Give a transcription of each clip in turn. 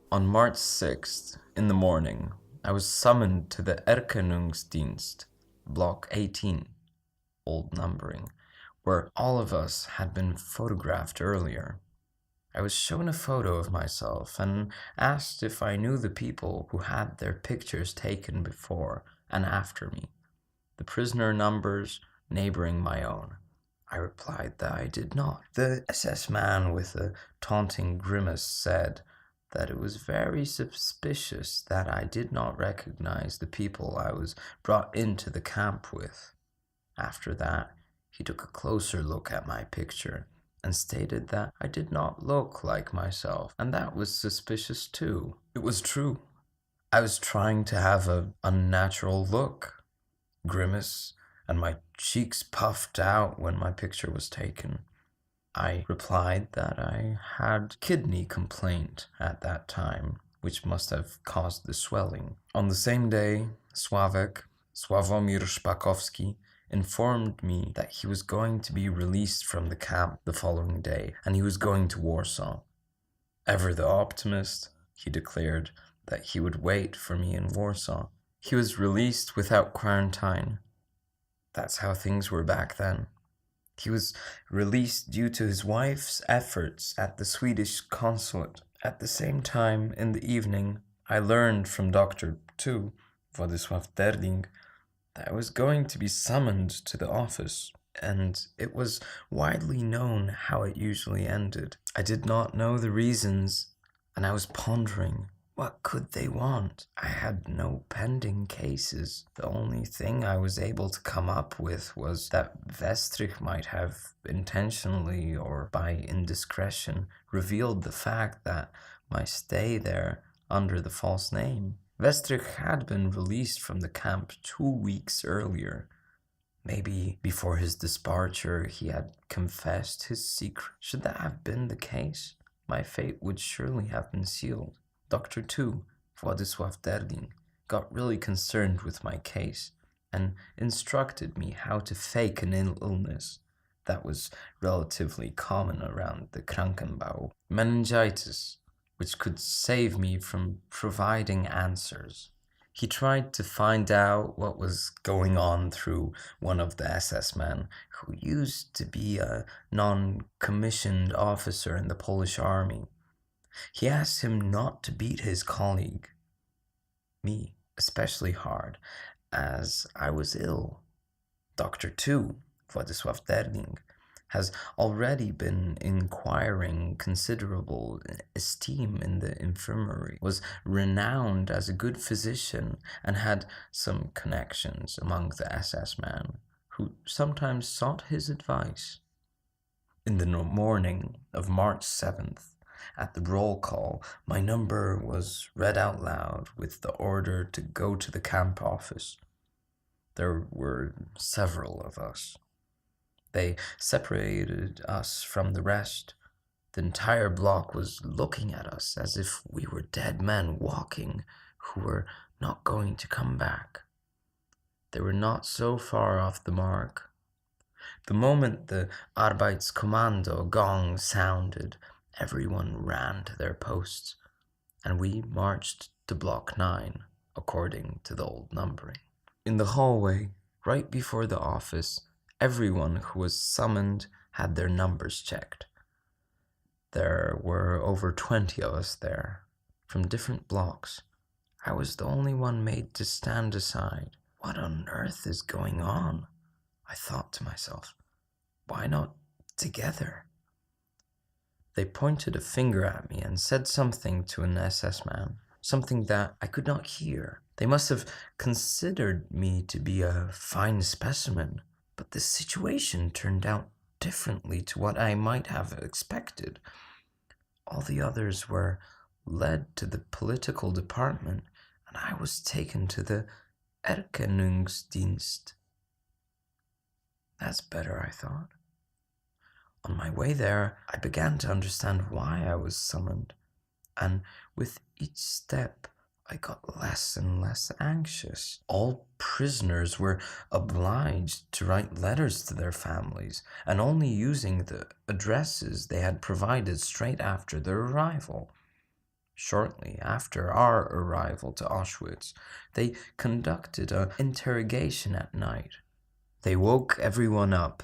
On March 6th, in the morning, I was summoned to the Erkennungsdienst, Block 18, old numbering, where all of us had been photographed earlier. I was shown a photo of myself and asked if I knew the people who had their pictures taken before and after me, the prisoner numbers neighboring my own. I replied that I did not. The SS man with a taunting grimace said that it was very suspicious that I did not recognize the people I was brought into the camp with. After that, he took a closer look at my picture and stated that I did not look like myself, and that was suspicious too. It was true. I was trying to have an unnatural look, grimace, and my cheeks puffed out when my picture was taken. I replied that I had kidney complaint at that time, which must have caused the swelling. On the same day, Sławomir Szpakowski informed me that he was going to be released from the camp the following day, and he was going to Warsaw. Ever the optimist, he declared that he would wait for me in Warsaw. He was released without quarantine. That's how things were back then. He was released due to his wife's efforts at the Swedish consulate. At the same time, in the evening, I learned from Dr. II, Władysław Derling, that I was going to be summoned to the office, and it was widely known how it usually ended. I did not know the reasons, and I was pondering, what could they want? I had no pending cases. The only thing I was able to come up with was that Westrich might have intentionally or by indiscretion revealed the fact that my stay there under the false name. Westrich had been released from the camp 2 weeks earlier. Maybe before his departure he had confessed his secret. Should that have been the case, my fate would surely have been sealed. Dr. II, Władysław Derling, got really concerned with my case and instructed me how to fake an illness that was relatively common around the Krankenbau, meningitis, which could save me from providing answers. He tried to find out what was going on through one of the SS men who used to be a non-commissioned officer in the Polish army. He asked him not to beat his colleague, me especially hard, as I was ill. Dr. II, Władysław Derling, has already been inquiring considerable esteem in the infirmary, was renowned as a good physician, and had some connections among the SS men, who sometimes sought his advice. In the morning of March 7th, at the roll call, my number was read out loud with the order to go to the camp office. There were several of us. They separated us from the rest. The entire block was looking at us as if we were dead men walking who were not going to come back. They were not so far off the mark. The moment the Arbeitskommando gong sounded, everyone ran to their posts, and we marched to Block 9, according to the old numbering. In the hallway, right before the office, everyone who was summoned had their numbers checked. There were over 20 of us there, from different blocks. I was the only one made to stand aside. What on earth is going on? I thought to myself. Why not together? They pointed a finger at me and said something to an SS man, something that I could not hear. They must have considered me to be a fine specimen, but the situation turned out differently to what I might have expected. All the others were led to the political department, and I was taken to the Erkennungsdienst. That's better, I thought. On my way there, I began to understand why I was summoned, and with each step, I got less and less anxious. All prisoners were obliged to write letters to their families, and only using the addresses they had provided straight after their arrival. Shortly after our arrival to Auschwitz, they conducted an interrogation at night. They woke everyone up,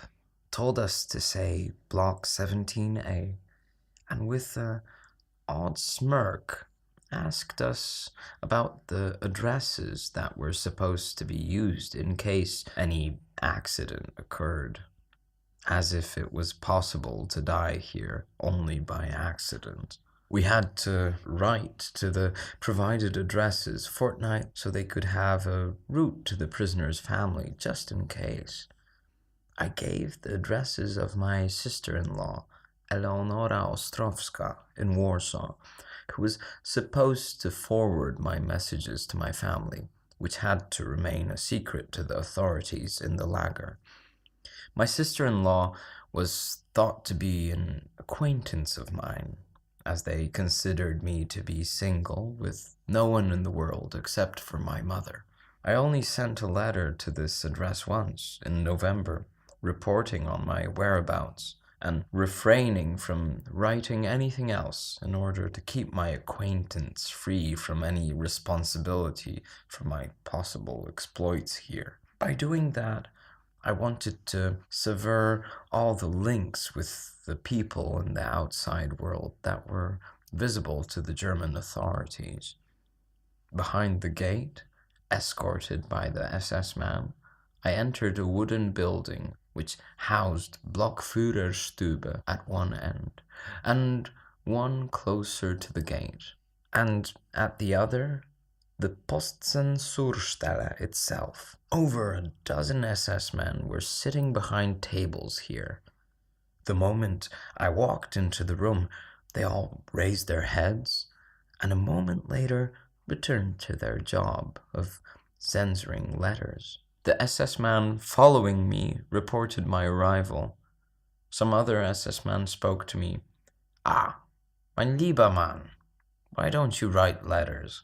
told us to say Block 17A, and with an odd smirk asked us about the addresses that were supposed to be used in case any accident occurred, as if it was possible to die here only by accident. We had to write to the provided addresses fortnight so they could have a route to the prisoner's family just in case. I gave the addresses of my sister-in-law, Eleonora Ostrowska, in Warsaw, who was supposed to forward my messages to my family, which had to remain a secret to the authorities in the lager. My sister-in-law was thought to be an acquaintance of mine, as they considered me to be single, with no one in the world except for my mother. I only sent a letter to this address once, in November, reporting on my whereabouts, and refraining from writing anything else in order to keep my acquaintance free from any responsibility for my possible exploits here. By doing that, I wanted to sever all the links with the people in the outside world that were visible to the German authorities. Behind the gate, escorted by the SS man, I entered a wooden building which housed Blockführerstube at one end, and one closer to the gate, and at the other, the Postzensurstelle itself. Over a dozen SS men were sitting behind tables here. The moment I walked into the room, they all raised their heads, and a moment later returned to their job of censoring letters. The SS man following me reported my arrival. Some other SS man spoke to me. "Ah, mein lieber Mann, why don't you write letters?"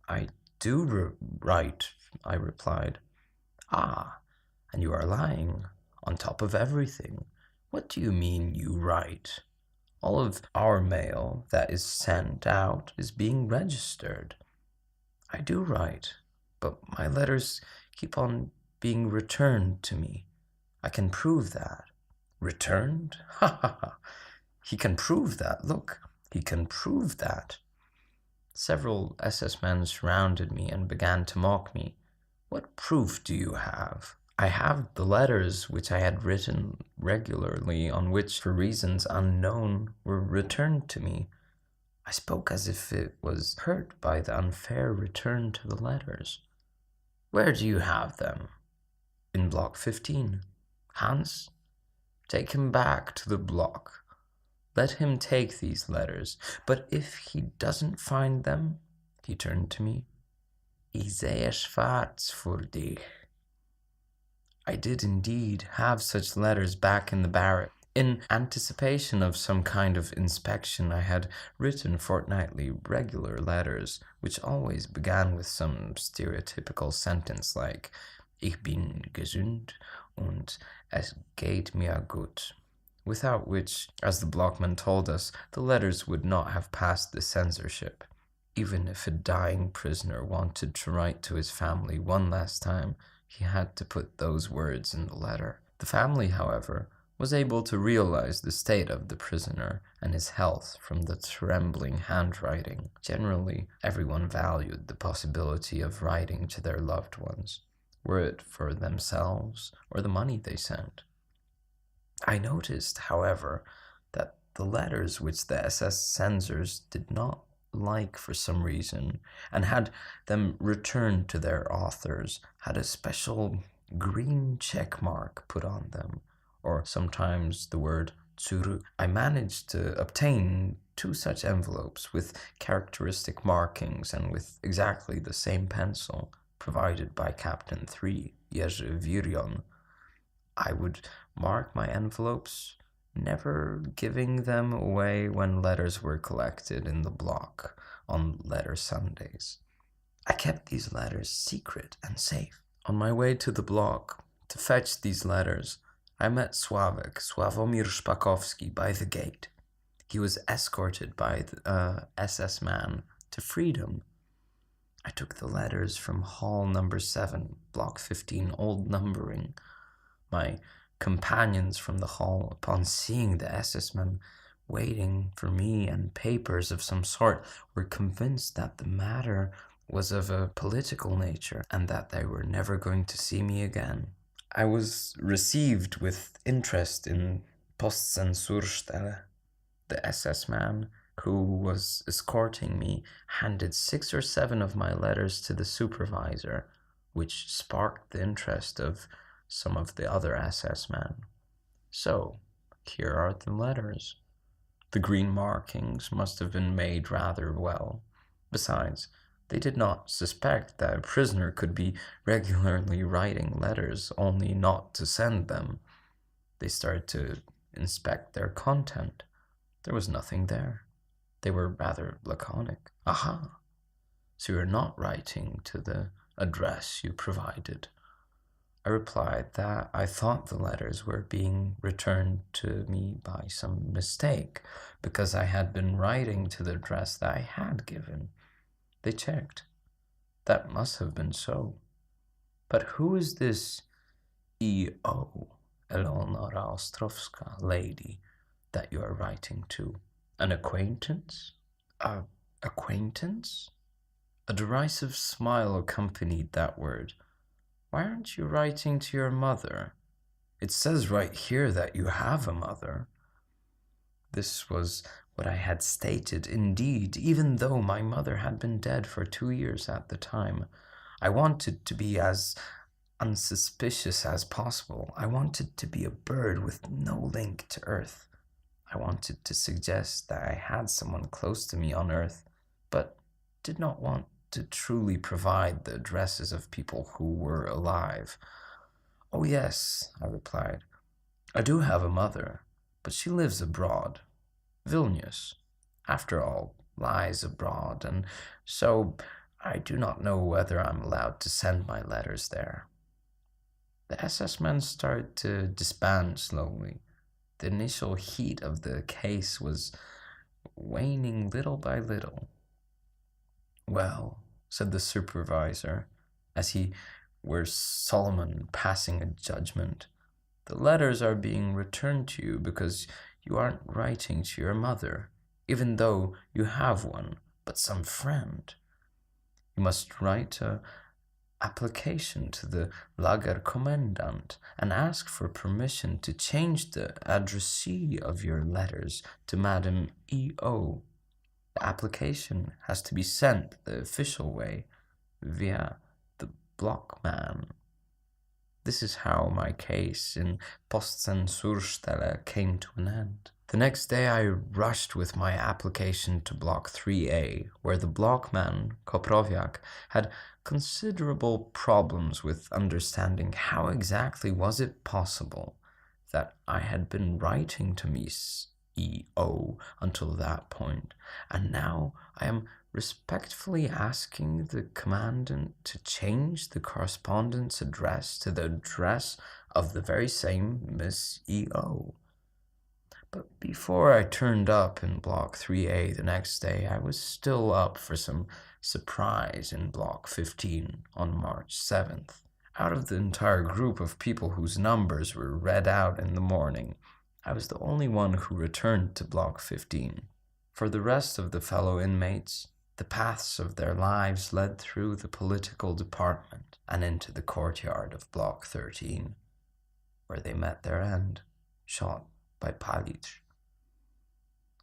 "I do write," I replied. "Ah, and you are lying, on top of everything. What do you mean you write? All of our mail that is sent out is being registered." "I do write, but my letters keep on being returned to me. I can prove that." "Returned? Ha ha ha! He can prove that. Look, he can prove that." Several SS men surrounded me and began to mock me. "What proof do you have?" "I have the letters which I had written regularly, on which, for reasons unknown, were returned to me." I spoke as if it was hurt by the unfair return to the letters. "Where do you have them?" "In Block 15. Hans, take him back to the block. Let him take these letters. But if he doesn't find them," he turned to me, "ich sehe schwarz für dich." I did indeed have such letters back in the barrack. In anticipation of some kind of inspection, I had written fortnightly regular letters, which always began with some stereotypical sentence like "Ich bin gesund und es geht mir gut," without which, as the blockman told us, the letters would not have passed the censorship. Even if a dying prisoner wanted to write to his family one last time, he had to put those words in the letter. The family, however, was able to realize the state of the prisoner and his health from the trembling handwriting. Generally, everyone valued the possibility of writing to their loved ones, were it for themselves or the money they sent. I noticed, however, that the letters which the SS censors did not like for some reason, and had them returned to their authors, had a special green check mark put on them, or sometimes the word zurück. I managed to obtain 2 such envelopes with characteristic markings and with exactly the same pencil provided by Captain 3, Jerzy Virion. I would mark my envelopes, never giving them away when letters were collected in the block on Letter Sundays. I kept these letters secret and safe. On my way to the block to fetch these letters, I met Sławomir Szpakowski by the gate. He was escorted by the SS man to freedom. I took the letters from hall number 7, block 15, old numbering. My companions from the hall, upon seeing the SS men waiting for me and papers of some sort, were convinced that the matter was of a political nature and that they were never going to see me again. I was received with interest in Postzensurstelle. The SS man who was escorting me handed 6 or 7 of my letters to the supervisor, which sparked the interest of some of the other SS men. So, here are the letters. The green markings must have been made rather well. Besides, they did not suspect that a prisoner could be regularly writing letters only not to send them. They started to inspect their content. There was nothing there. They were rather laconic. Aha! So you're not writing to the address you provided. I replied that I thought the letters were being returned to me by some mistake, because I had been writing to the address that I had given. They checked. That must have been so. But who is this E.O., Eleonora Ostrowska lady, that you are writing to? An acquaintance? Acquaintance? A derisive smile accompanied that word. Why aren't you writing to your mother? It says right here that you have a mother. This was what I had stated, indeed, even though my mother had been dead for 2 years at the time. I wanted to be as unsuspicious as possible. I wanted to be a bird with no link to Earth. I wanted to suggest that I had someone close to me on Earth, but did not want to truly provide the addresses of people who were alive. Oh yes, I replied. I do have a mother, but she lives abroad. Vilnius, after all, lies abroad, and so I do not know whether I'm allowed to send my letters there. The SS men started to disband slowly. The initial heat of the case was waning little by little. Well, said the supervisor, as he were Solomon passing a judgment, the letters are being returned to you because you aren't writing to your mother, even though you have one, but some friend. You must write an application to the Lagerkommandant and ask for permission to change the addressee of your letters to Madame E.O. The application has to be sent the official way, via the blockman. This is how my case in Postzensurstelle came to an end. The next day I rushed with my application to Block 3A, where the blockman, Koprowiak, had considerable problems with understanding how exactly was it possible that I had been writing to Miss E.O. until that point, and now I am respectfully asking the commandant to change the correspondence address to the address of the very same Miss E.O. But before I turned up in Block 3A the next day, I was still up for some surprise in Block 15 on March 7th. Out of the entire group of people whose numbers were read out in the morning, I was the only one who returned to Block 15. For the rest of the fellow inmates, the paths of their lives led through the political department and into the courtyard of Block 13, where they met their end, shot by Pilecki.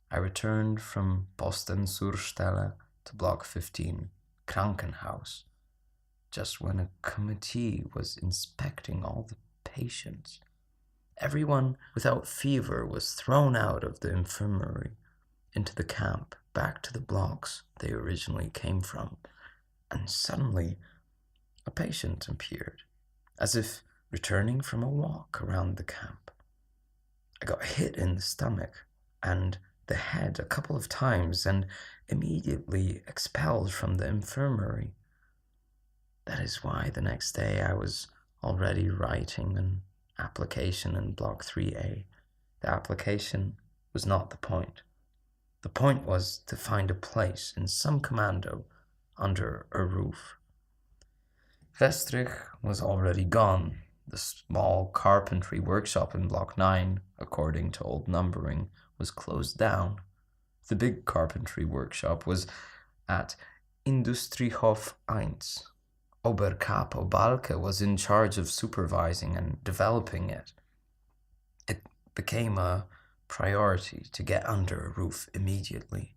I returned from Postzensurstelle to Block 15, Krankenhaus, just when a committee was inspecting all the patients. Everyone without fever was thrown out of the infirmary into the camp, back to the blocks they originally came from, and suddenly a patient appeared, as if returning from a walk around the camp. I got hit in the stomach and the head a couple of times and immediately expelled from the infirmary. That is why the next day I was already writing an application in Block 3A. The application was not the point. The point was to find a place in some commando under a roof. Westrich was already gone. The small carpentry workshop in Block 9, according to old numbering, was closed down. The big carpentry workshop was at Industriehof 1. Obercapo Balke was in charge of supervising and developing it. It became a priority to get under a roof immediately.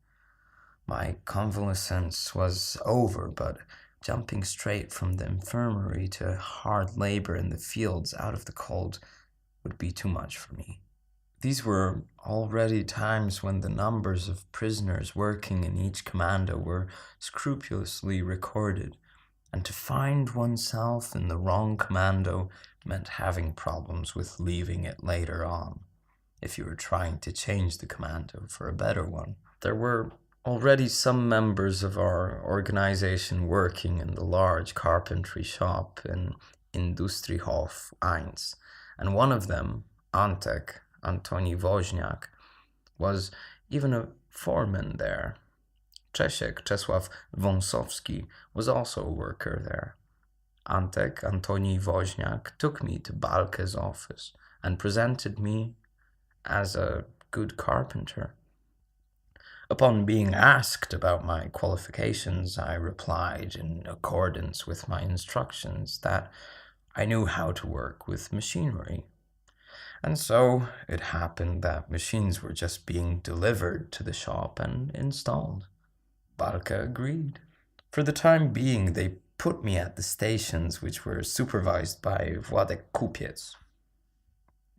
My convalescence was over, but jumping straight from the infirmary to hard labor in the fields out of the cold would be too much for me. These were already times when the numbers of prisoners working in each commando were scrupulously recorded, and to find oneself in the wrong commando meant having problems with leaving it later on, if you were trying to change the commando for a better one. There were already some members of our organization working in the large carpentry shop in Industriehof 1, and one of them, Antek, Antoni Woźniak, was even a foreman there. Czesiek, Czesław Wąsowski, was also a worker there. Antek, Antoni Woźniak, took me to Balke's office and presented me as a good carpenter. Upon being asked about my qualifications, I replied in accordance with my instructions that I knew how to work with machinery. And so it happened that machines were just being delivered to the shop and installed. Balke agreed. For the time being, they put me at the stations which were supervised by Władek Kupiec.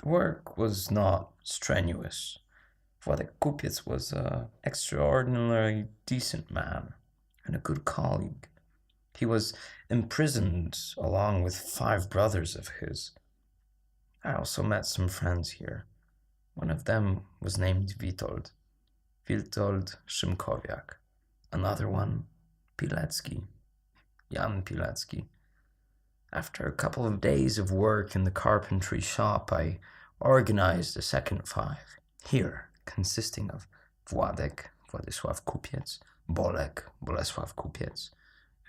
The work was not strenuous. Władek Kupiec was an extraordinarily decent man and a good colleague. He was imprisoned along with 5 brothers of his. I also met some friends here. One of them was named Witold Szymkowiak. Another one, Pilecki, Jan Pilecki. After a couple of days of work in the carpentry shop, I organized a second 5. Here, consisting of Władysław Kupiec, Bolek, Bolesław Kupiec,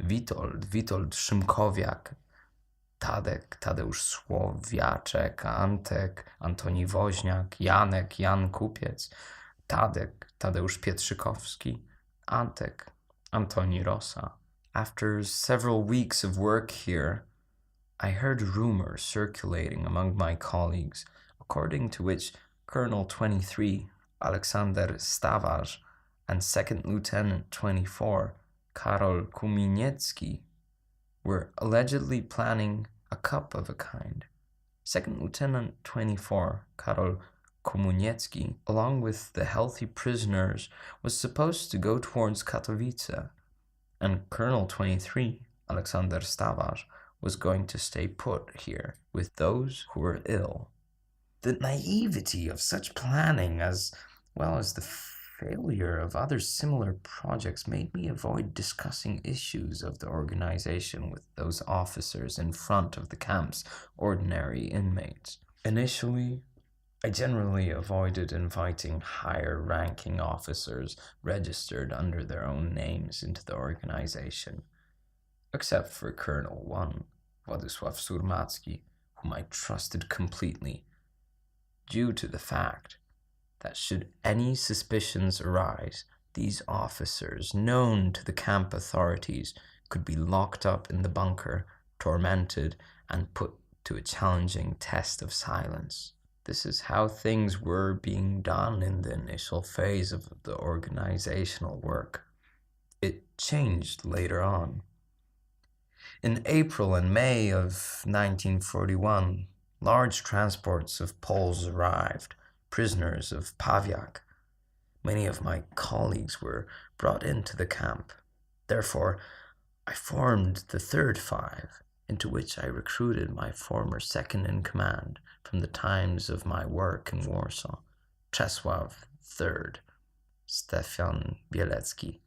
Witold Szymkowiak, Tadeusz Słowiaczek, Antek, Antoni Woźniak, Janek, Jan Kupiec, Tadeusz Pietrzykowski, Antek, Antoni Rosa. After several weeks of work here, I heard rumors circulating among my colleagues, according to which Colonel 23, Aleksander Stawarz, and Second Lieutenant 24, Karol Kuminiecki, were allegedly planning a coup of a kind. Second Lieutenant 24, Karol Komuniecki, along with the healthy prisoners, was supposed to go towards Katowice, and Colonel 23, Aleksander Stawarz, was going to stay put here with those who were ill. The naivety of such planning, as well as the failure of other similar projects, made me avoid discussing issues of the organization with those officers in front of the camp's ordinary inmates. Initially, I generally avoided inviting higher-ranking officers registered under their own names into the organization, except for Colonel 1, Władysław Surmacki, whom I trusted completely, due to the fact that should any suspicions arise, these officers, known to the camp authorities, could be locked up in the bunker, tormented, and put to a challenging test of silence. This is how things were being done in the initial phase of the organizational work. It changed later on. In April and May of 1941, large transports of Poles arrived, prisoners of Pawiak. Many of my colleagues were brought into the camp. Therefore, I formed the third 5, into which I recruited my former second-in-command from the times of my work in Warsaw, Czesław III, Stefan Bielecki,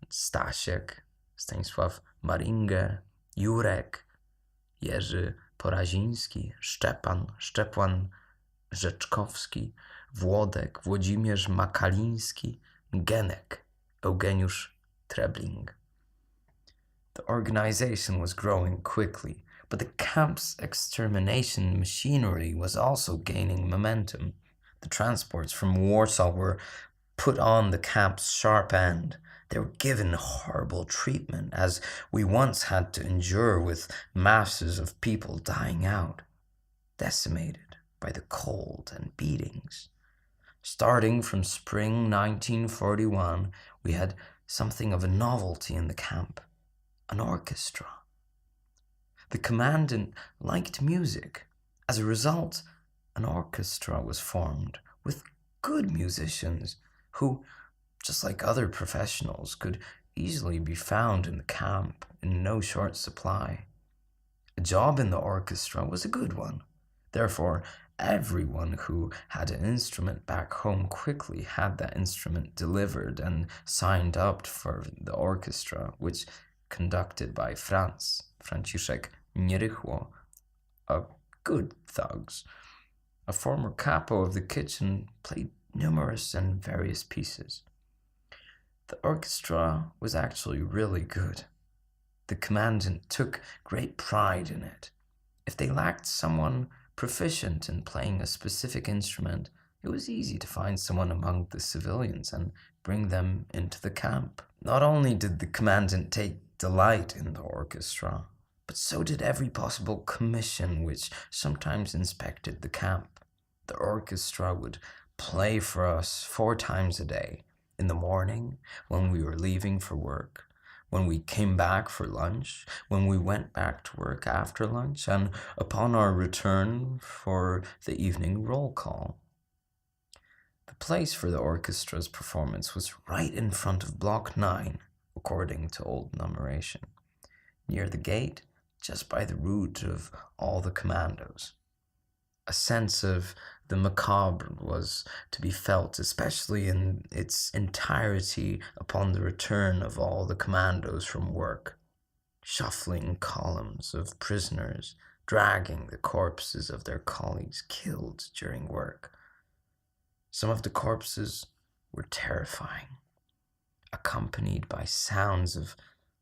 Stasiek, Stanisław Maringe, Jurek, Jerzy Poraziński, Szczepan Rzeczkowski, Włodek, Włodzimierz Makaliński, Genek Eugeniusz Trebling. The organization was growing quickly, but the camp's extermination machinery was also gaining momentum. The transports from Warsaw were put on the camp's sharp end. They were given horrible treatment, as we once had to endure, with masses of people dying out, decimated by the cold and beatings. Starting from spring 1941, we had something of a novelty in the camp: an orchestra. The commandant liked music. As a result, an orchestra was formed with good musicians who, just like other professionals, could easily be found in the camp in no short supply. A job in the orchestra was a good one. Therefore, everyone who had an instrument back home quickly had that instrument delivered and signed up for the orchestra, which, conducted by Franciszek Nierychło, a good thugs. A former capo of the kitchen played numerous and various pieces. The orchestra was actually really good. The commandant took great pride in it. If they lacked someone proficient in playing a specific instrument, it was easy to find someone among the civilians and bring them into the camp. Not only did the commandant take delight in the orchestra, but so did every possible commission which sometimes inspected the camp. The orchestra would play for us 4 times a day: in the morning, when we were leaving for work, when we came back for lunch, when we went back to work after lunch, and upon our return for the evening roll call. The place for the orchestra's performance was right in front of Block 9, according to old numeration, near the gate, just by the route of all the commandos. A sense of the macabre was to be felt, especially in its entirety, upon the return of all the commandos from work. Shuffling columns of prisoners, dragging the corpses of their colleagues killed during work. Some of the corpses were terrifying, accompanied by sounds of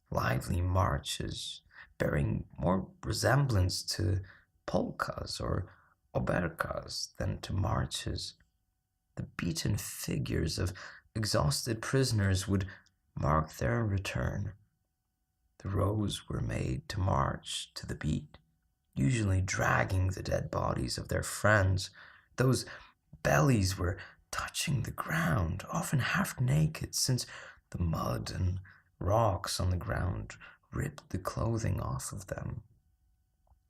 lively marches, bearing more resemblance to polkas or oberkas than to marches. The beaten figures of exhausted prisoners would mark their return. The rows were made to march to the beat, usually dragging the dead bodies of their friends. Those bellies were touching the ground, often half naked, since the mud and rocks on the ground ripped the clothing off of them.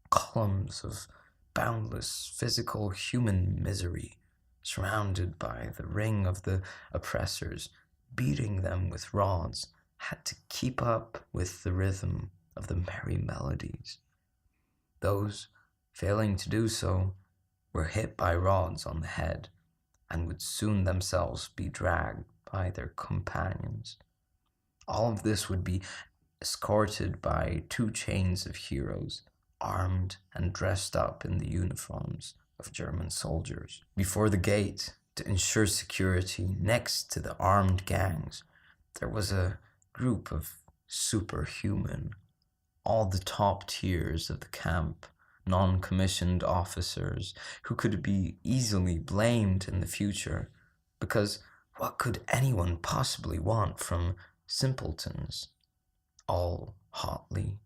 Columns of boundless physical human misery, surrounded by the ring of the oppressors, beating them with rods, had to keep up with the rhythm of the merry melodies. Those failing to do so were hit by rods on the head and would soon themselves be dragged by their companions. All of this would be escorted by 2 chains of heroes, armed and dressed up in the uniforms of German soldiers. Before the gate, to ensure security, next to the armed gangs, there was a group of superhuman, all the top tiers of the camp, non-commissioned officers who could be easily blamed in the future, because what could anyone possibly want from simpletons? All hotly,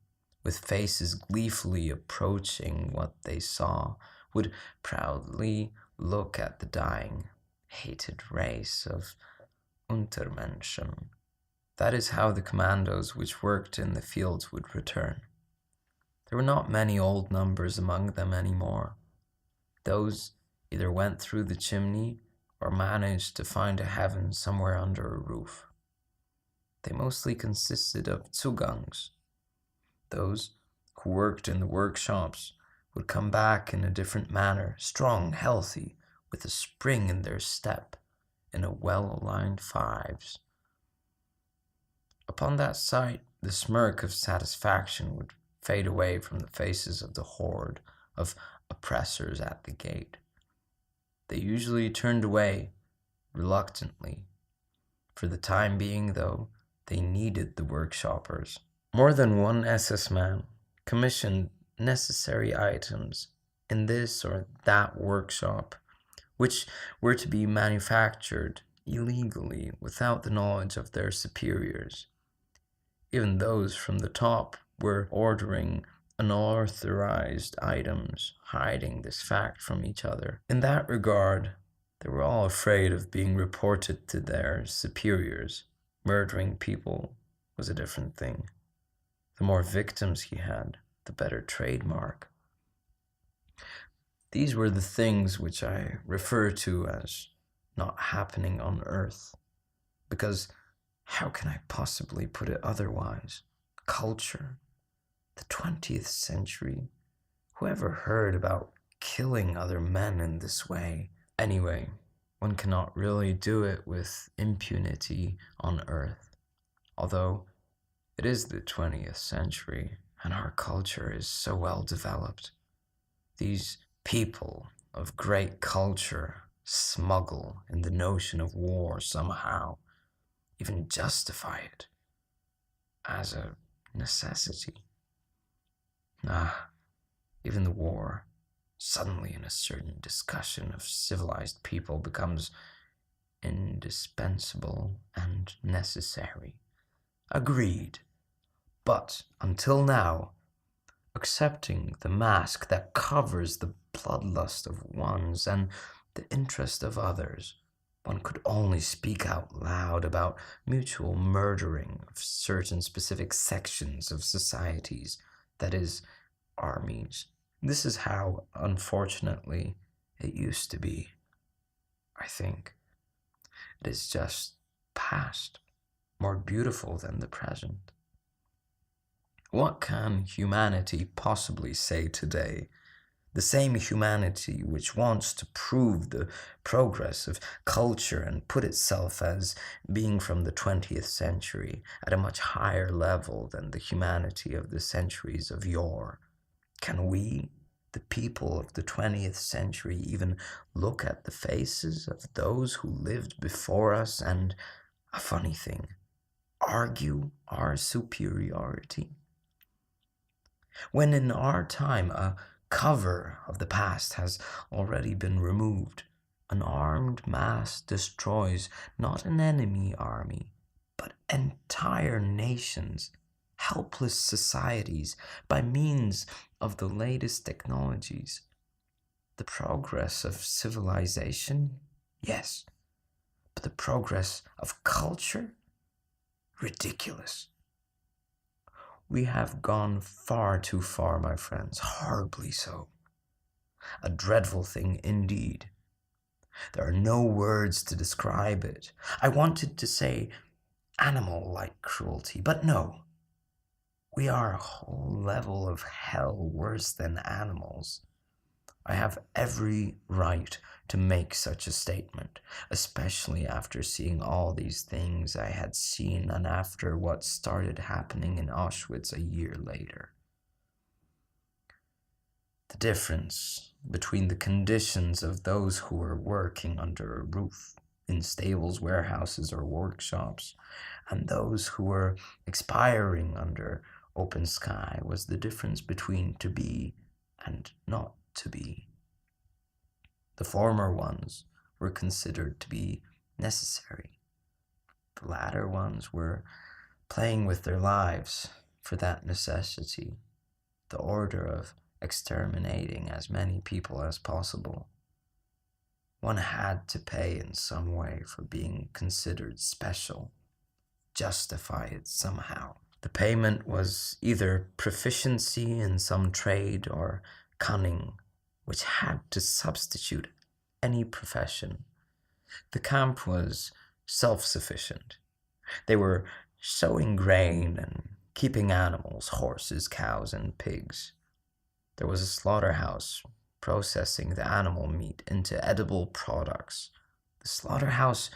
with faces gleefully approaching what they saw, would proudly look at the dying, hated race of Untermenschen. That is how the commandos which worked in the fields would return. There were not many old numbers among them anymore. Those either went through the chimney or managed to find a heaven somewhere under a roof. They mostly consisted of Zugangs. Those who worked in the workshops would come back in a different manner, strong, healthy, with a spring in their step, in a well-aligned 5s. Upon that sight, the smirk of satisfaction would fade away from the faces of the horde of oppressors at the gate. They usually turned away reluctantly, For the time being, though, they needed the workshoppers. More than one SS man commissioned necessary items in this or that workshop, which were to be manufactured illegally without the knowledge of their superiors. Even those from the top were ordering unauthorized items, hiding this fact from each other. In that regard, they were all afraid of being reported to their superiors. Murdering people was a different thing. The more victims he had, the better trademark. These were the things which I refer to as not happening on Earth. Because how can I possibly put it otherwise? Culture, the 20th century. Who ever heard about killing other men in this way? Anyway, one cannot really do it with impunity on Earth. Although it is the 20th century and our culture is so well developed. These people of great culture smuggle in the notion of war somehow, even justify it as a necessity. Even the war, suddenly in a certain discussion of civilized people, becomes indispensable and necessary. Agreed. But until now, accepting the mask that covers the bloodlust of one's and the interest of others, one could only speak out loud about mutual murdering of certain specific sections of societies, that is, armies. This is how, unfortunately, it used to be. I think it is just past, more beautiful than the present. What can humanity possibly say today? The same humanity which wants to prove the progress of culture and put itself as being from the 20th century at a much higher level than the humanity of the centuries of yore. Can we, the people of the 20th century, even look at the faces of those who lived before us and, a funny thing, argue our superiority? When in our time a cover of the past has already been removed, an armed mass destroys not an enemy army, but entire nations, helpless societies, by means of the latest technologies. The progress of civilization, yes, but the progress of culture? Ridiculous. We have gone far too far, my friends, horribly so. A dreadful thing indeed. There are no words to describe it. I wanted to say animal-like cruelty, but no. We are a whole level of hell worse than animals. I have every right to make such a statement, especially after seeing all these things I had seen and after what started happening in Auschwitz a year later. The difference between the conditions of those who were working under a roof, in stables, warehouses, or workshops, and those who were expiring under open sky was the difference between to be and not to be. The former ones were considered to be necessary. The latter ones were playing with their lives for that necessity, the order of exterminating as many people as possible. One had to pay in some way for being considered special, justify it somehow. The payment was either proficiency in some trade or cunning, which had to substitute any profession. The camp was self-sufficient. They were sowing grain and keeping animals, horses, cows, and pigs. There was a slaughterhouse processing the animal meat into edible products. The slaughterhouse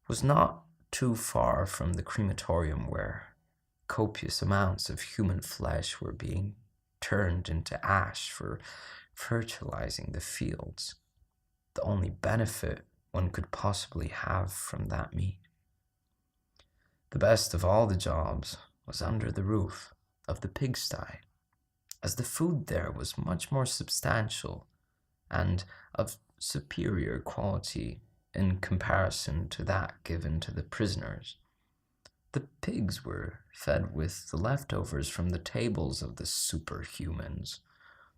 was not too far from the crematorium where copious amounts of human flesh were being turned into ash for fertilizing the fields, the only benefit one could possibly have from that meat. The best of all the jobs was under the roof of the pigsty, as the food there was much more substantial and of superior quality in comparison to that given to the prisoners. The pigs were fed with the leftovers from the tables of the superhumans.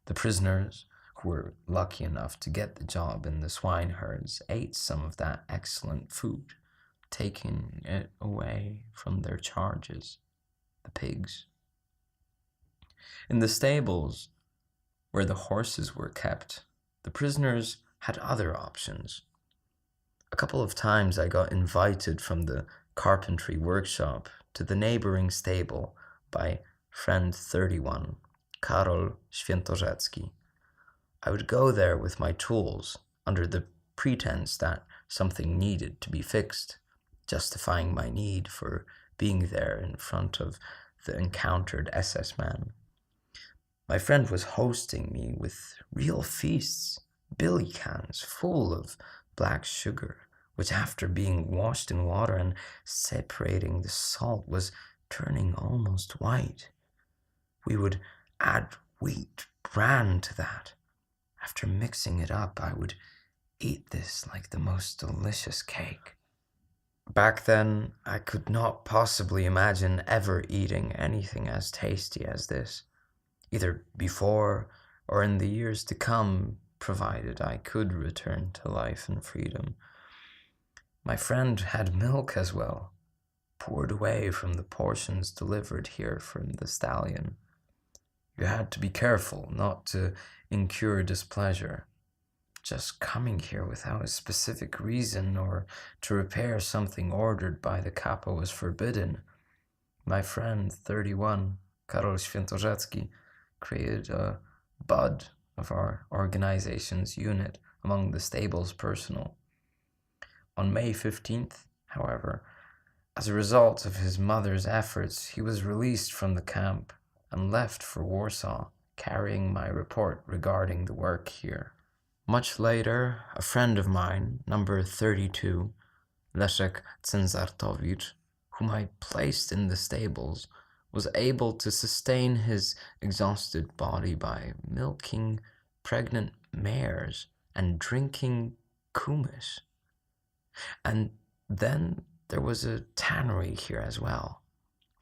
The prisoners, who were lucky enough to get the job in the swineherds, ate some of that excellent food, taking it away from their charges, the pigs. In the stables, where the horses were kept, the prisoners had other options. A couple of times I got invited from the carpentry workshop to the neighboring stable by friend 31, Karol Świętorzecki. I would go there with my tools under the pretense that something needed to be fixed, justifying my need for being there in front of the encountered SS man. My friend was hosting me with real feasts, billy cans full of black sugar, which after being washed in water and separating the salt was turning almost white. We would add wheat bran to that. After mixing it up, I would eat this like the most delicious cake. Back then, I could not possibly imagine ever eating anything as tasty as this, either before or in the years to come, provided I could return to life and freedom. My friend had milk as well, poured away from the portions delivered here from the stallion. You had to be careful not to incur displeasure. Just coming here without a specific reason or to repair something ordered by the capo was forbidden. My friend 31, Karol Świętorzecki, created a bud of our organization's unit among the stable's personnel. On May 15th, however, as a result of his mother's efforts, he was released from the camp and left for Warsaw, carrying my report regarding the work here. Much later, a friend of mine, number 32, Leszek Cenzartowicz, whom I placed in the stables, was able to sustain his exhausted body by milking pregnant mares and drinking kumish. And then there was a tannery here as well,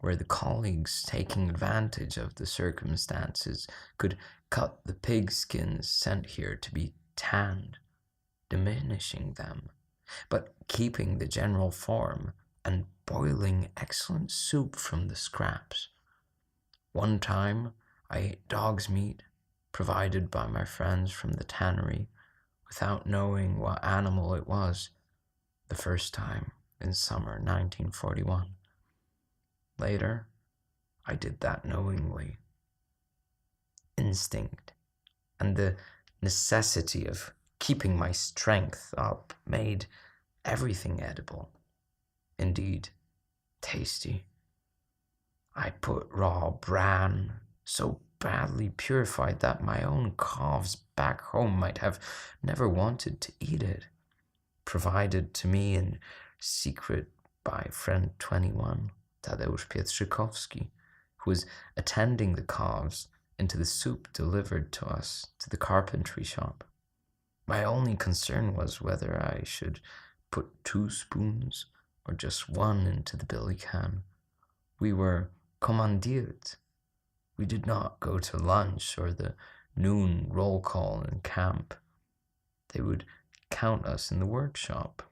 where the colleagues, taking advantage of the circumstances, could cut the pig skins sent here to be tanned, diminishing them, but keeping the general form and boiling excellent soup from the scraps. One time I ate dog's meat, provided by my friends from the tannery, without knowing what animal it was, the first time in summer 1941. Later, I did that knowingly. Instinct and the necessity of keeping my strength up made everything edible. Indeed, tasty. I put raw bran, so badly purified that my own calves back home might have never wanted to eat it, provided to me in secret by friend 21, Tadeusz Pietrzykowski, who was attending the calves into the soup delivered to us to the carpentry shop. My only concern was whether I should put 2 spoons or just 1 into the billy can. We were kommandiert. We did not go to lunch or the noon roll call in camp. They would count us in the workshop.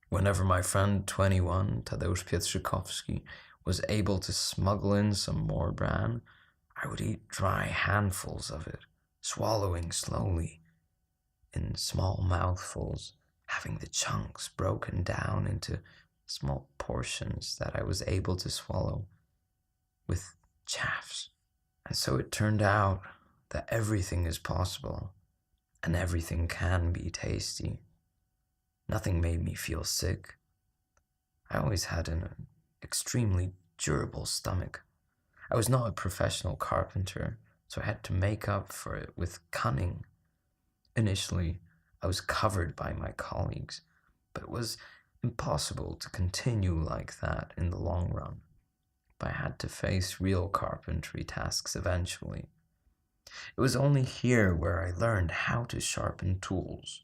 Whenever my friend 21, Tadeusz Pietrzykowski, was able to smuggle in some more bran, I would eat dry handfuls of it, swallowing slowly, in small mouthfuls, having the chunks broken down into small portions that I was able to swallow with chaffs. And so it turned out that everything is possible, and everything can be tasty. Nothing made me feel sick. I always had an extremely durable stomach. I was not a professional carpenter, so I had to make up for it with cunning. Initially, I was covered by my colleagues, but it was impossible to continue like that in the long run, but I had to face real carpentry tasks eventually. It was only here where I learned how to sharpen tools.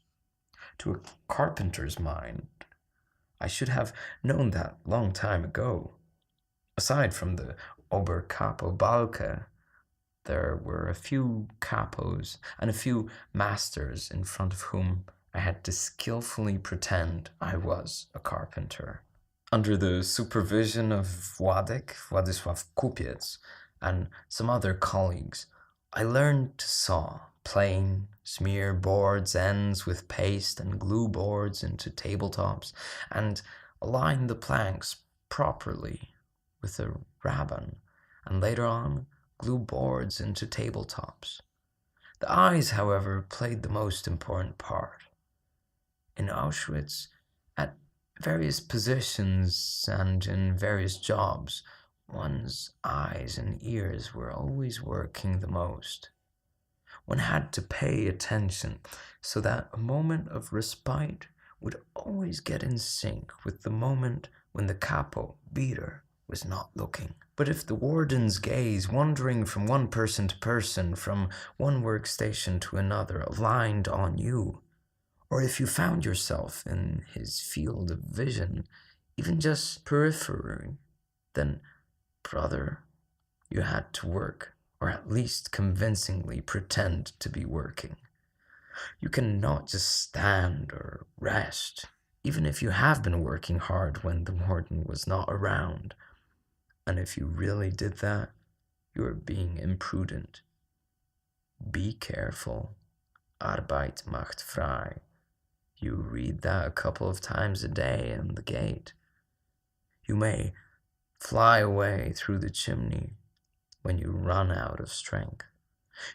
To a carpenter's mind, I should have known that long time ago. Aside from the Oberkapo Balke, there were a few capos and a few masters in front of whom I had to skillfully pretend I was a carpenter. Under the supervision of Władysław Kupiec, and some other colleagues, I learned to saw, plane, smear boards' ends with paste and glue boards into tabletops, and align the planks properly with a raban, and later on glue boards into tabletops. The eyes, however, played the most important part. In Auschwitz, at various positions and in various jobs, one's eyes and ears were always working the most. One had to pay attention so that a moment of respite would always get in sync with the moment when the capo, beater, was not looking. But if the warden's gaze, wandering from one person to person, from one workstation to another, aligned on you, or if you found yourself in his field of vision, even just peripherally, then, brother, you had to work, or at least convincingly pretend to be working. You cannot just stand or rest, even if you have been working hard when the warden was not around. And if you really did that, you are being imprudent. Be careful. Arbeit macht frei. You read that a couple of times a day in the gate. You may fly away through the chimney when you run out of strength.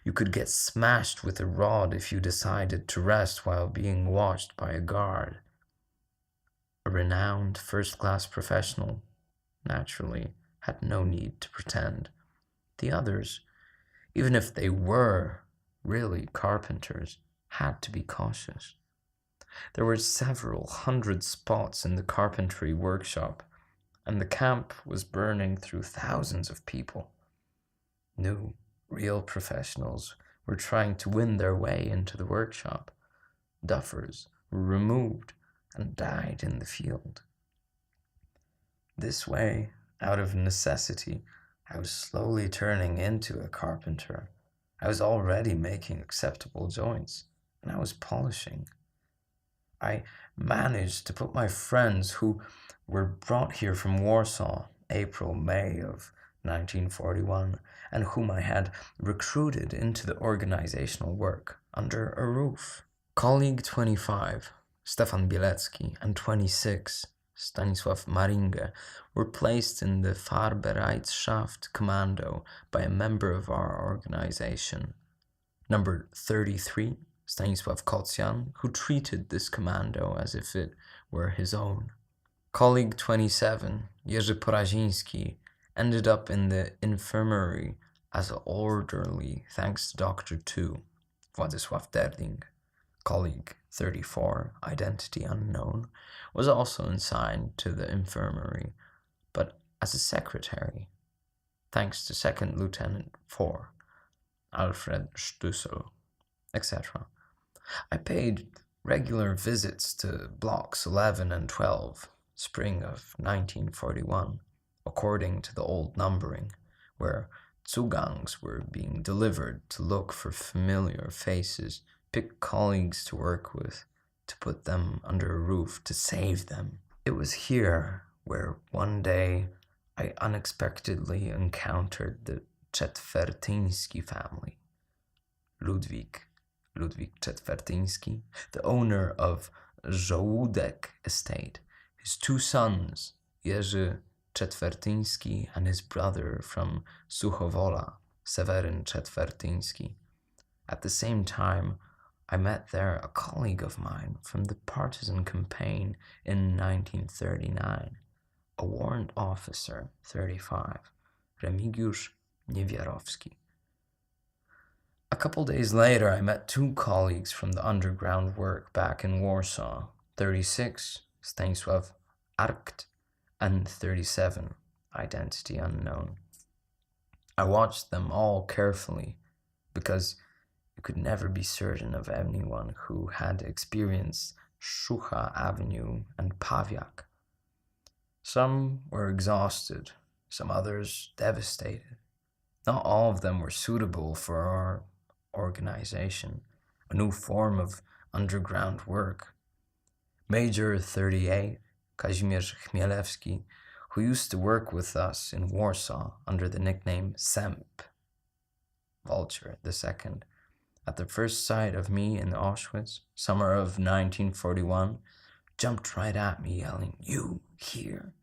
You could get smashed with a rod if you decided to rest while being watched by a guard. A renowned first-class professional, naturally, had no need to pretend. The others, even if they were really carpenters, had to be cautious. There were several hundred spots in the carpentry workshop, and the camp was burning through thousands of people. New, real professionals were trying to win their way into the workshop. Duffers were removed and died in the field. This way, out of necessity, I was slowly turning into a carpenter. I was already making acceptable joints, and I was polishing. I managed to put my friends who were brought here from Warsaw, April, May of 1941, and whom I had recruited into the organizational work under a roof. Colleague 25, Stefan Bielecki, and 26, Stanisław Maringe, were placed in the Fahrbereitschaft Commando by a member of our organization. Number 33, Stanisław Kocjan, who treated this commando as if it were his own. Colleague 27, Jerzy Poraziński, ended up in the infirmary as an orderly thanks to Dr. 2, Władysław Derling. Colleague 34, identity unknown, was also assigned to the infirmary, but as a secretary, thanks to Second Lieutenant 4, Alfred Stüssel, etc. I paid regular visits to blocks 11 and 12, spring of 1941, according to the old numbering, where Zugangs were being delivered to look for familiar faces, pick colleagues to work with, to put them under a roof, to save them. It was here where one day I unexpectedly encountered the Czetwertyński family. Ludwik Czetwertyński, the owner of Żołódek estate, his two sons, Jerzy Czetwertyński and his brother from Suchowola, Seweryn Czetwertyński. At the same time, I met there a colleague of mine from the partisan campaign in 1939, a warrant officer, 35, Remigiusz Niewiarowski. A couple days later, I met two colleagues from the underground work back in Warsaw, 36, Stanisław Arkt, and 37, identity unknown. I watched them all carefully, because you could never be certain of anyone who had experienced Shucha Avenue and Pawiak. Some were exhausted, some others devastated. Not all of them were suitable for our organization, a new form of underground work. Major 38, Kazimierz Chmielewski, who used to work with us in Warsaw under the nickname Semp, Vulture II, at the first sight of me in Auschwitz, summer of 1941, jumped right at me yelling, "You here?"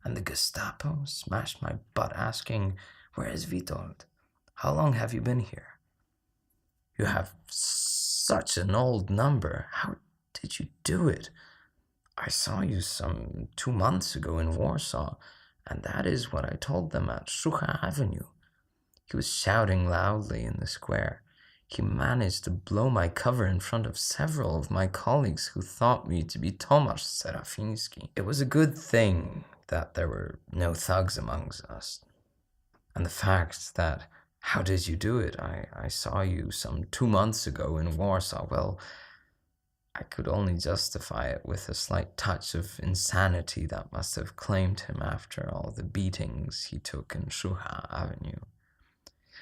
And the Gestapo smashed my butt asking, "Where is Witold? How long have you been here? You have such an old number. How did you do it? I saw you some 2 months ago in Warsaw, and that is what I told them at Shucha Avenue." He was shouting loudly in the square. He managed to blow my cover in front of several of my colleagues who thought me to be Tomasz Serafiński. It was a good thing that there were no thugs amongst us. And the fact that, "How did you do it? I saw you some 2 months ago in Warsaw," well, I could only justify it with a slight touch of insanity that must have claimed him after all the beatings he took in Shucha Avenue.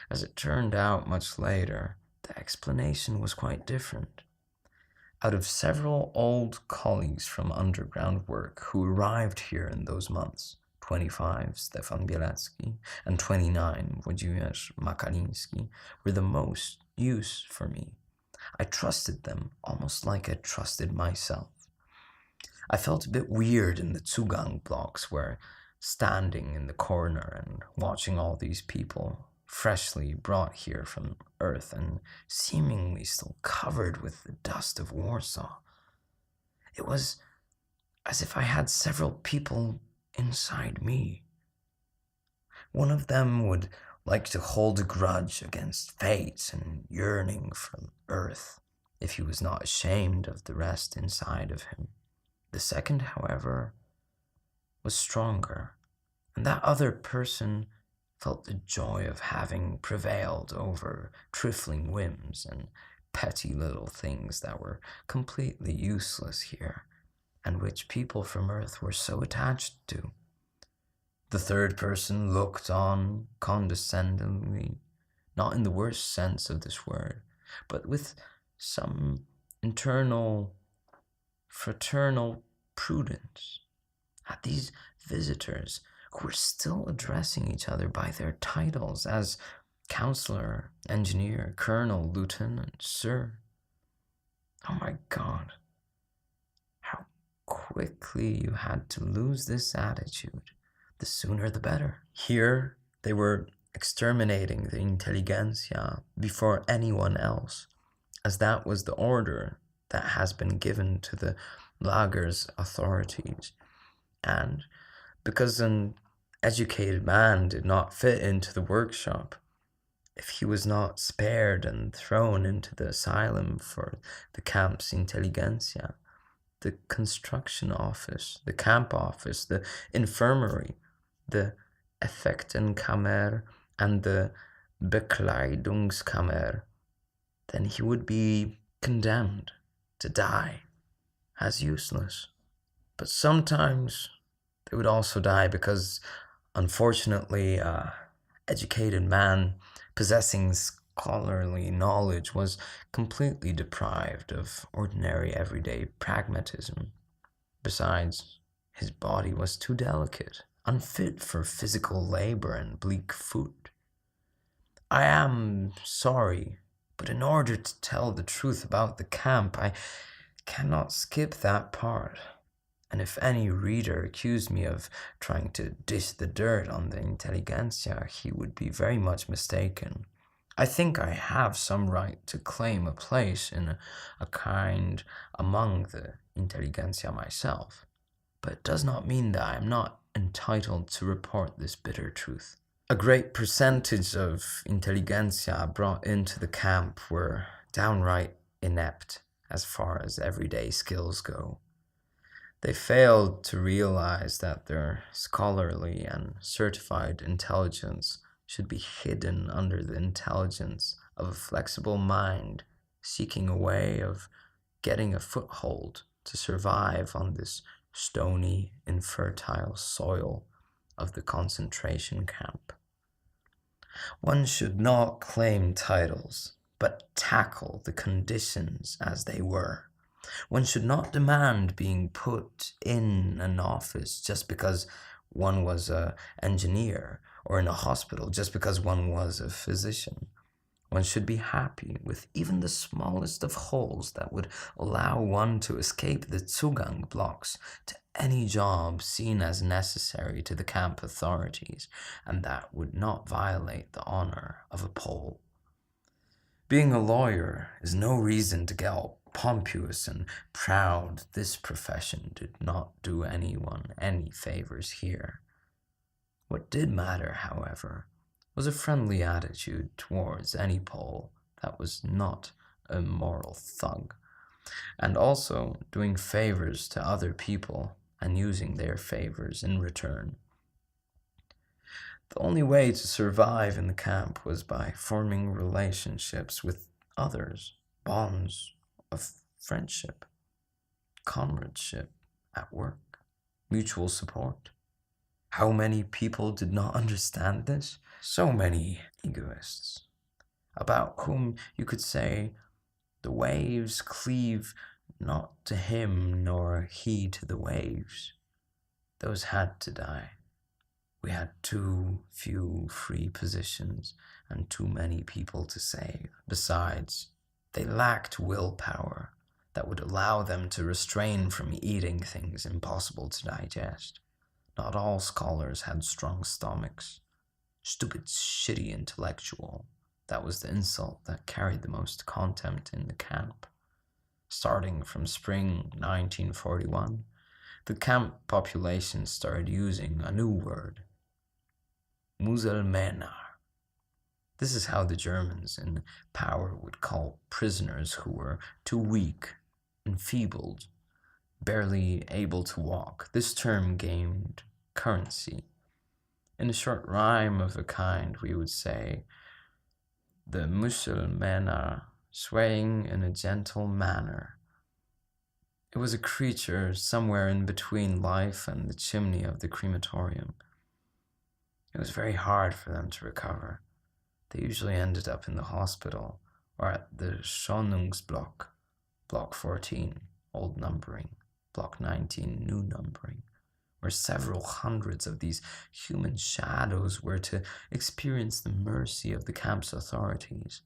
As it turned out much later, the explanation was quite different. Out of several old colleagues from underground work who arrived here in those months, 25, Stefan Bielecki, and 29, Włodzimierz Makaliński, were the most use for me. I trusted them almost like I trusted myself. I felt a bit weird in the Zugang blocks where, standing in the corner and watching all these people freshly brought here from Earth and seemingly still covered with the dust of Warsaw. It was as if I had several people inside me. One of them would like to hold a grudge against fate and yearning for Earth, if he was not ashamed of the rest inside of him. The second, however, was stronger, and that other person felt the joy of having prevailed over trifling whims and petty little things that were completely useless here, and which people from Earth were so attached to. The third person looked on condescendingly, not in the worst sense of this word, but with some internal fraternal prudence at these visitors who were still addressing each other by their titles as counselor, engineer, colonel, lieutenant, sir. Oh my God, how quickly you had to lose this attitude. The sooner the better. Here they were exterminating the intelligentsia before anyone else, as that was the order that has been given to the lager's authorities. And because an educated man did not fit into the workshop, if he was not spared and thrown into the asylum for the camp's intelligentsia, the construction office, the camp office, the infirmary, the Effektenkammer, and the Bekleidungskammer, then he would be condemned to die as useless. But sometimes they would also die because, unfortunately, an educated man possessing scholarly knowledge was completely deprived of ordinary everyday pragmatism. Besides, his body was too delicate, unfit for physical labor and bleak food. I am sorry, but in order to tell the truth about the camp, I cannot skip that part. And if any reader accused me of trying to dish the dirt on the intelligentsia, he would be very much mistaken. I think I have some right to claim a place in a kind among the intelligentsia myself, but it does not mean that I am not entitled to report this bitter truth. A great percentage of intelligentsia brought into the camp were downright inept as far as everyday skills go. They failed to realize that their scholarly and certified intelligence should be hidden under the intelligence of a flexible mind seeking a way of getting a foothold to survive on this stony, infertile soil of the concentration camp. One should not claim titles, but tackle the conditions as they were. One should not demand being put in an office just because one was an engineer, or in a hospital just because one was a physician. One should be happy with even the smallest of holes that would allow one to escape the Zugang blocks to any job seen as necessary to the camp authorities, and that would not violate the honor of a Pole. Being a lawyer is no reason to get all pompous and proud. This profession did not do anyone any favors here. What did matter, however, was a friendly attitude towards any Pole that was not a moral thug, and also doing favors to other people and using their favors in return. The only way to survive in the camp was by forming relationships with others, bonds of friendship, comradeship at work, mutual support. How many people did not understand this? So many egoists, about whom you could say, the waves cleave not to him, nor he to the waves. Those had to die. We had too few free positions and too many people to save. Besides, they lacked willpower that would allow them to restrain from eating things impossible to digest. Not all scholars had strong stomachs. Stupid, shitty intellectual. That was the insult that carried the most contempt in the camp. Starting from spring 1941, the camp population started using a new word, Muselmänner. This is how the Germans in power would call prisoners who were too weak, enfeebled, barely able to walk. This term gained currency. In a short rhyme of a kind, we would say, the Muselmänner swaying in a gentle manner. It was a creature somewhere in between life and the chimney of the crematorium. It was very hard for them to recover. They usually ended up in the hospital or at the Schonungsblock, Block 14, old numbering, Block 19, new numbering, where several hundreds of these human shadows were to experience the mercy of the camp's authorities.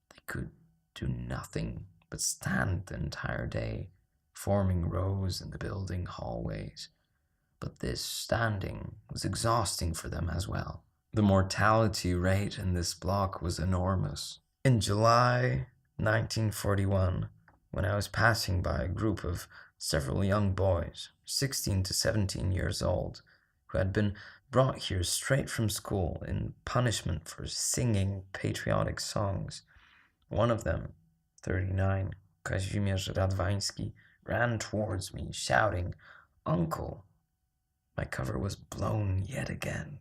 They could do nothing but stand the entire day, forming rows in the building hallways. But this standing was exhausting for them as well. The mortality rate in this block was enormous. In July 1941, when I was passing by a group of several young boys, 16 to 17 years old, who had been brought here straight from school in punishment for singing patriotic songs, one of them, 39, Kazimierz Radwański, ran towards me, shouting, "Uncle!" My cover was blown yet again.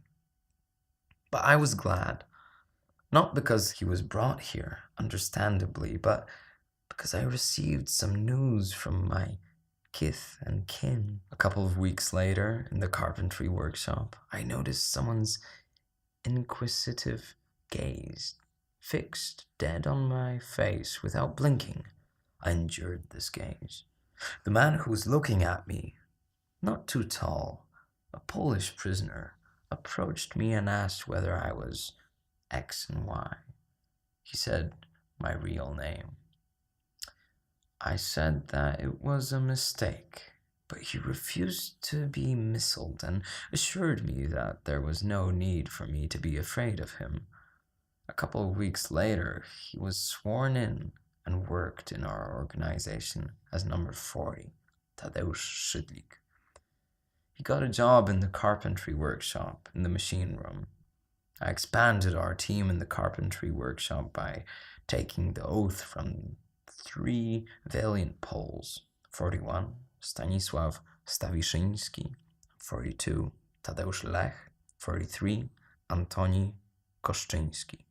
But I was glad, not because he was brought here, understandably, but because I received some news from my kith and kin. A couple of weeks later, in the carpentry workshop, I noticed someone's inquisitive gaze fixed dead on my face without blinking. I endured this gaze. The man who was looking at me, not too tall, a Polish prisoner, approached me and asked whether I was X and Y. He said my real name. I said that it was a mistake, but he refused to be misled and assured me that there was no need for me to be afraid of him. A couple of weeks later, he was sworn in and worked in our organization as number 40, Tadeusz Szydlik. He got a job in the carpentry workshop in the machine room. I expanded our team in the carpentry workshop by taking the oath from 3 valiant Poles, 41, Stanisław Stawiszyński. 42, Tadeusz Lech. 43, Antoni Koszczyński.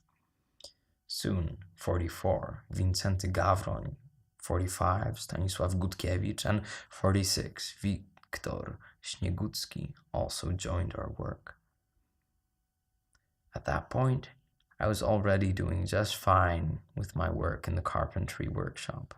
Soon, 44, Wincenty Gawroń. 45, Stanisław Gutkiewicz. And 46, Wiktor Śniegucki also joined our work. At that point, I was already doing just fine with my work in the carpentry workshop.